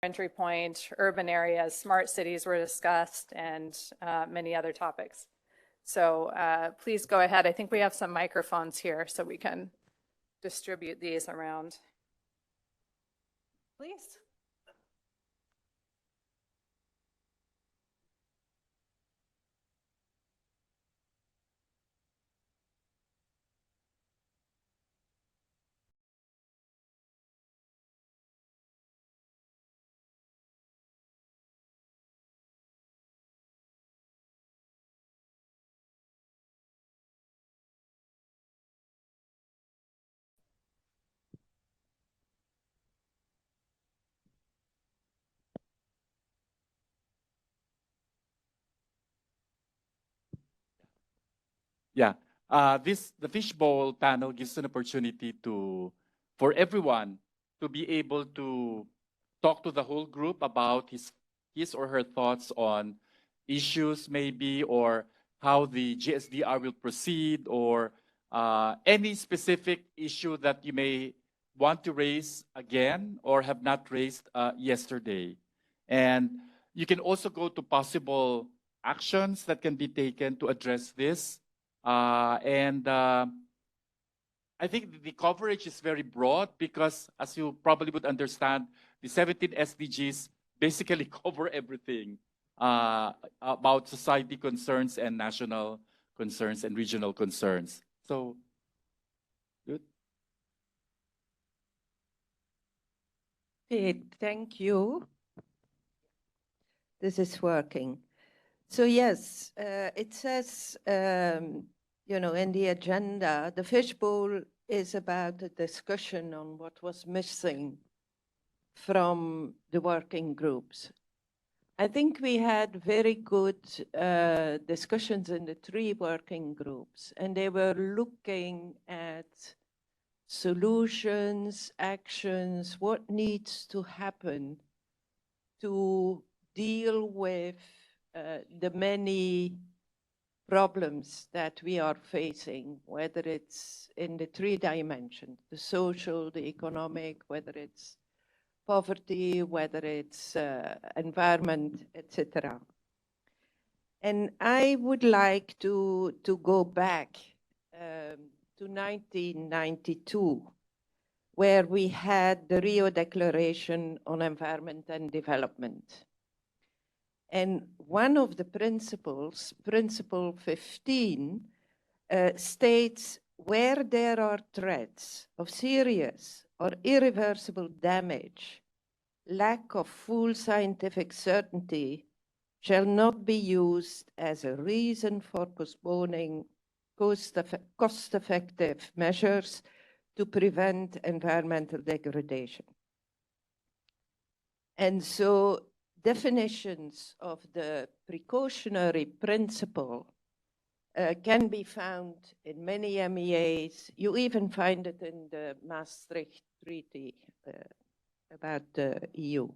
entry point, urban areas, smart cities were discussed, and many other topics. So please go ahead. I think we have some microphones here so we can distribute these around. Please. Yeah, the fishbowl panel gives an opportunity for everyone to be able to talk to the whole group about his or her thoughts on issues maybe, or how the GSDR will proceed, or any specific issue that you may want to raise again or have not raised yesterday. And you can also go to possible actions that can be taken to address this. I think the coverage is very broad because, as you probably would understand, the 17 SDGs basically cover everything about society concerns and national concerns and regional concerns. So, good. Okay, thank you. This is working. So yes, it says, you know, in the agenda, the fishbowl is about a discussion on what was missing from the working groups. I think we had very good discussions in the 3 working groups, and they were looking at solutions, actions, what needs to happen to deal with the many problems that we are facing, whether it's in the 3 dimensions, the social, the economic, whether it's poverty, whether it's environment, etc. And I would like to go back to 1992, where we had the Rio Declaration on Environment and Development. And one of the principles, Principle 15, states where there are threats of serious or irreversible damage, lack of full scientific certainty shall not be used as a reason for postponing cost-effective measures to prevent environmental degradation. And so definitions of the precautionary principle can be found in many MEAs. You even find it in the Maastricht Treaty about the EU.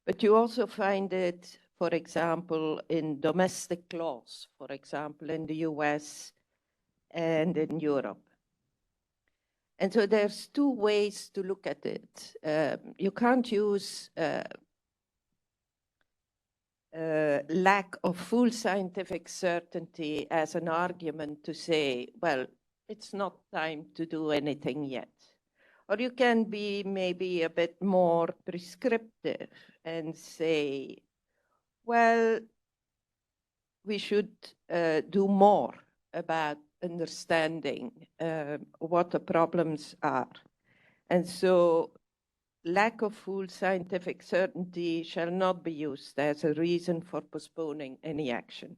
But you also find it, for example, in domestic laws, for example, in the US and in Europe. And so there's 2 ways to look at it. You can't use lack of full scientific certainty as an argument to say, well, it's not time to do anything yet. Or you can be maybe a bit more prescriptive and say, well, we should do more about understanding what the problems are. And so lack of full scientific certainty shall not be used as a reason for postponing any action.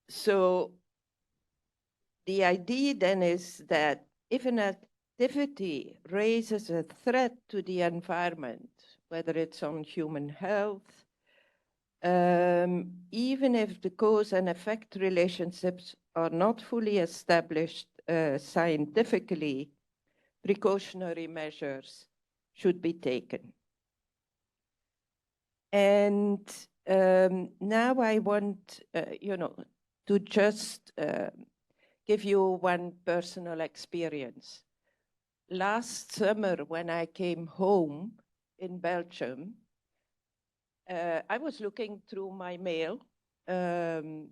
So the idea then is that if an activity raises a threat to the environment, whether it's on human health, even if the cause and effect relationships are not fully established scientifically, precautionary measures should be taken. And now I want, you know, to just give you one personal experience. last summer when I came home in Belgium, I was looking through my mail and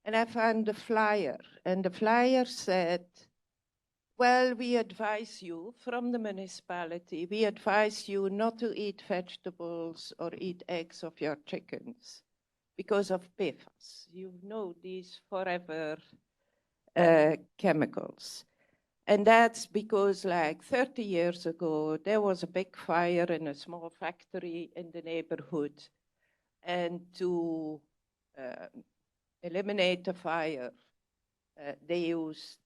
I found a flyer, and the flyer said, well, we advise you from the municipality, we advise you not to eat vegetables or eat eggs of your chickens because of PFAS. You know these forever chemicals. And that's because like 30 years ago, there was a big fire in a small factory in the neighborhood. And to eliminate the fire, they used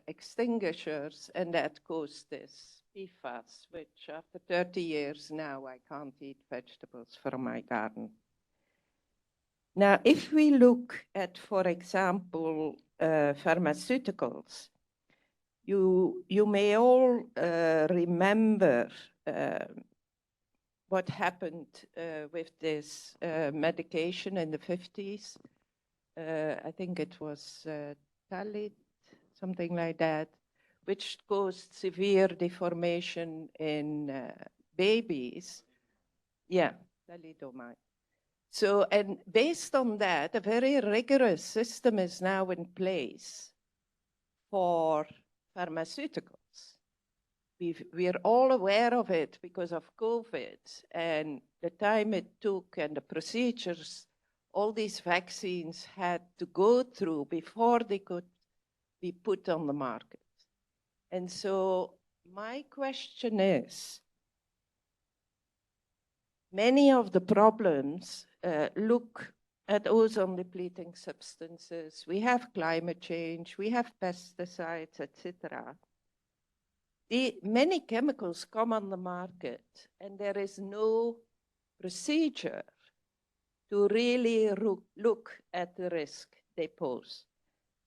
extinguishers, and that caused this PFAS, which after 30 years now, I can't eat vegetables from my garden. Now, if we look at, for example, pharmaceuticals, you may all remember what happened with this medication in the 50s. I think it was Talit, something like that, which caused severe deformation in babies. Yeah, thalidomide. So, and based on that, a very rigorous system is now in place for pharmaceuticals. We're all aware of it because of COVID and the time it took and the procedures all these vaccines had to go through before they could be put on the market. And so my question is, many of the problems look at ozone depleting substances. We have climate change, we have pesticides, etc. Many chemicals come on the market and there is no procedure to really look at the risk they pose.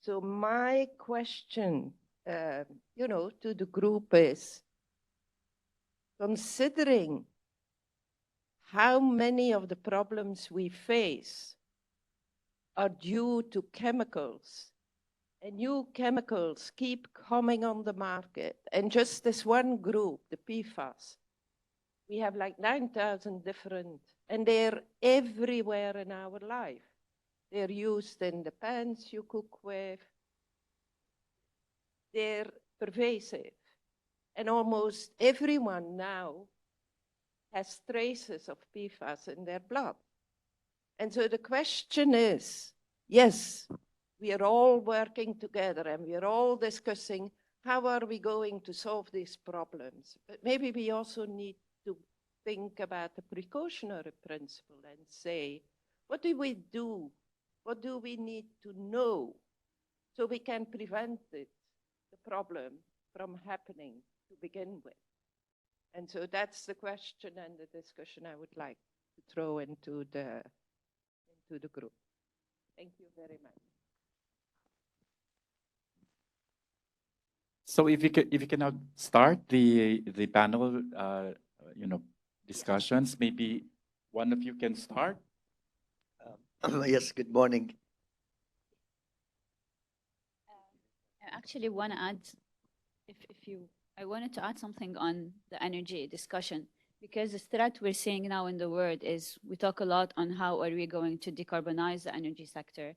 So my question, to the group is, considering how many of the problems we face are due to chemicals, and new chemicals keep coming on the market, and just this one group, the PFAS, we have like 9,000 different, and they're everywhere in our life. They're used in the pans you cook with. They're pervasive. And almost everyone now has traces of PFAS in their blood. And so the question is, yes, we are all working together and we are all discussing how are we going to solve these problems. But maybe we also need to think about the precautionary principle and say, what do we do? What do we need to know so we can prevent it, the problem from happening to begin with? And so that's the question and the discussion I would like to throw into the group. Thank you very much. So if you can now start the panel, discussions, maybe one of you can start. Yes, good morning. I actually want to add, I wanted to add something on the energy discussion, because the threat we're seeing now in the world is we talk a lot on how are we going to decarbonize the energy sector.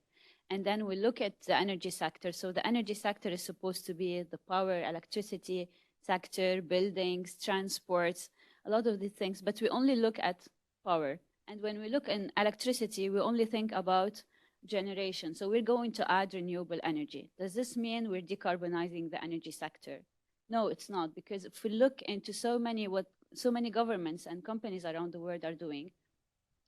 And then we look at the energy sector. So the energy sector is supposed to be the power, electricity sector, buildings, transports, a lot of these things, but we only look at power. And when we look in electricity, we only think about generation. So we're going to add renewable energy. Does this mean we're decarbonizing the energy sector? No, it's not, because if we look into so many governments and companies around the world are doing,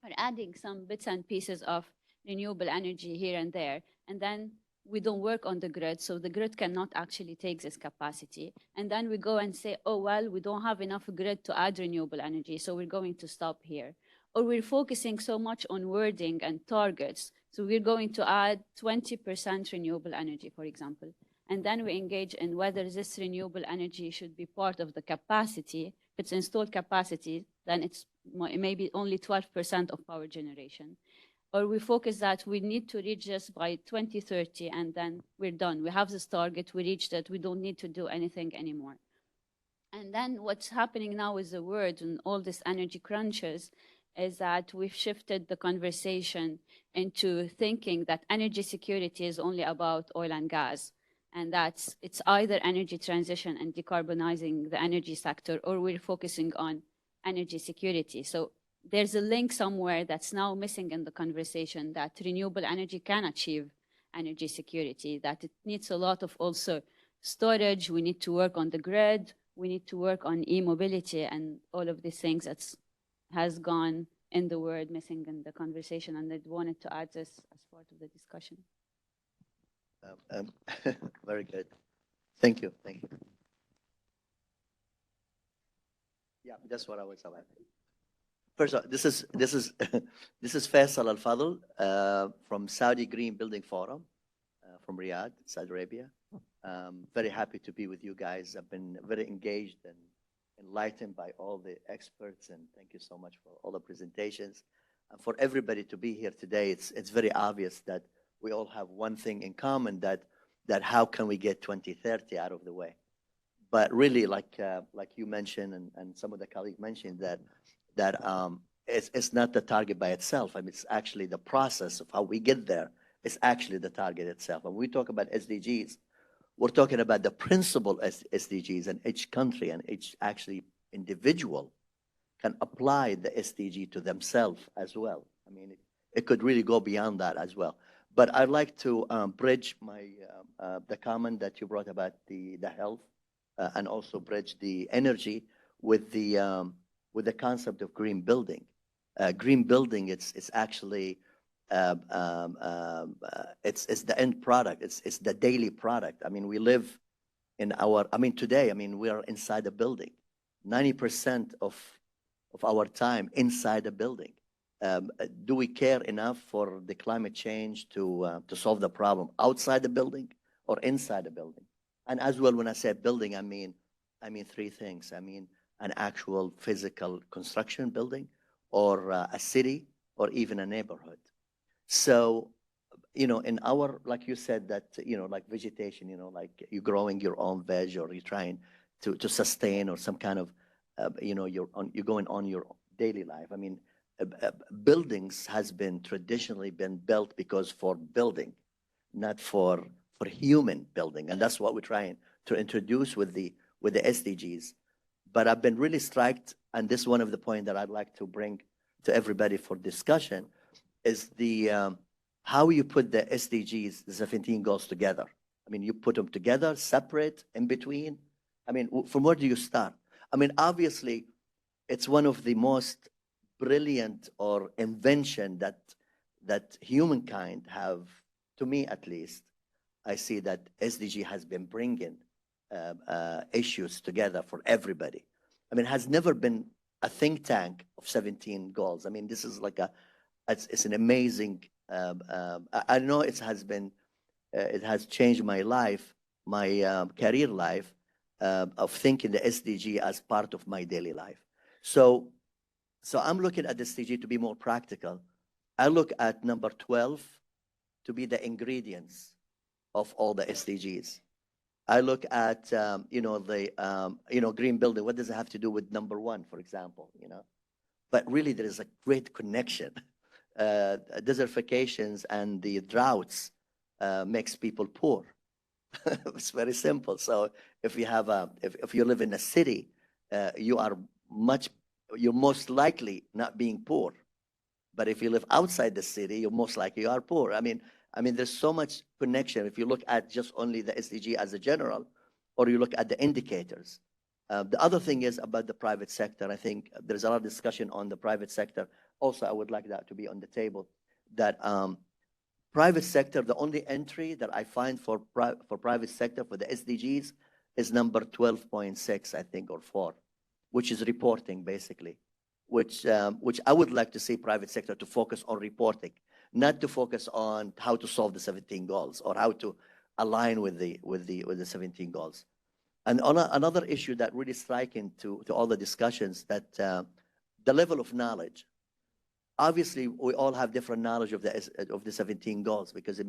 are adding some bits and pieces of renewable energy here and there, and then we don't work on the grid, so the grid cannot actually take this capacity. And then we go and say, oh, well, we don't have enough grid to add renewable energy, so we're going to stop here. Or we're focusing so much on wording and targets, so we're going to add 20% renewable energy, for example. And then we engage in whether this renewable energy should be part of the capacity. If it's installed capacity, then it's maybe only 12% of power generation. Or we focus that we need to reach this by 2030, and then we're done. We have this target, we reached it, we don't need to do anything anymore. And then what's happening now with the world and all these energy crunches is that we've shifted the conversation into thinking that energy security is only about oil and gas. And it's either energy transition and decarbonizing the energy sector, or we're focusing on energy security. So there's a link somewhere that's now missing in the conversation, that renewable energy can achieve energy security, that it needs a lot of also storage. We need to work on the grid. We need to work on e-mobility and all of these things that has gone in the word missing in the conversation. And I wanted to add this as part of the discussion. Very good. Thank you. Thank you. Yeah, that's what I was about. First of all, this is this is Faisal Al Fadl from Saudi Green Building Forum from Riyadh, Saudi Arabia. Very happy to be with you guys. I've been very engaged and enlightened by all the experts, and thank you so much for all the presentations. And for everybody to be here today, it's very obvious that we all have one thing in common, that how can we get 2030 out of the way? But really, like you mentioned, and some of the colleagues mentioned, that it's not the target by itself. I mean, it's actually the process of how we get there. It's actually the target itself. And when we talk about SDGs, we're talking about the principal SDGs, and each country and each actually individual can apply the SDG to themselves as well. I mean, it could really go beyond that as well. But I'd like to bridge the comment that you brought about the health, and also bridge the energy with the concept of green building. Green building, it's actually it's the end product. It's the daily product. I mean, we live in today, we are inside a building. 90% of our time inside a building. Do we care enough for the climate change to solve the problem outside the building or inside the building? And as well, when I say building, I mean three things. I mean an actual physical construction building, or a city, or even a neighborhood. So, in our, like you said, that, like vegetation, like you're growing your own veg, or you're trying to sustain, or some kind of, you're going on your daily life. I mean, buildings has been traditionally been built because for building, not for human building. And that's what we're trying to introduce with the SDGs. But I've been really struck, and this is one of the points that I'd like to bring to everybody for discussion, is the how you put the SDGs, the 17 goals together. I mean, you put them together, separate, in between. I mean, from where do you start? I mean, obviously, it's one of the most brilliant or invention that humankind have, to me at least. I see that SDG has been bringing issues together for everybody. I mean, it has never been a think tank of 17 goals. I mean, this is like it's an amazing, I know it has changed my life, my career life, of thinking the SDG as part of my daily life. So I'm looking at the SDG to be more practical. I look at number 12 to be the ingredients of all the SDGs. I look at, the green building. What does it have to do with number 1, for example, But really, there is a great connection. Desertifications and the droughts makes people poor. It's very simple. So if you have if you live in a city, you're most likely not being poor. But if you live outside the city, you're most likely you are poor. I mean, there's so much connection if you look at just only the SDG as a general, or you look at the indicators. The other thing is about the private sector. I think there's a lot of discussion on the private sector. Also, I would like that to be on the table. That private sector, the only entry that I find for private sector for the SDGs is number 12.6, I think, or 4, which is reporting basically. Which I would like to see private sector to focus on reporting, not to focus on how to solve the 17 goals or how to align with the 17 goals. And on another issue that really striking to all the discussions, that the level of knowledge. Obviously, we all have different knowledge of the 17 goals, because it means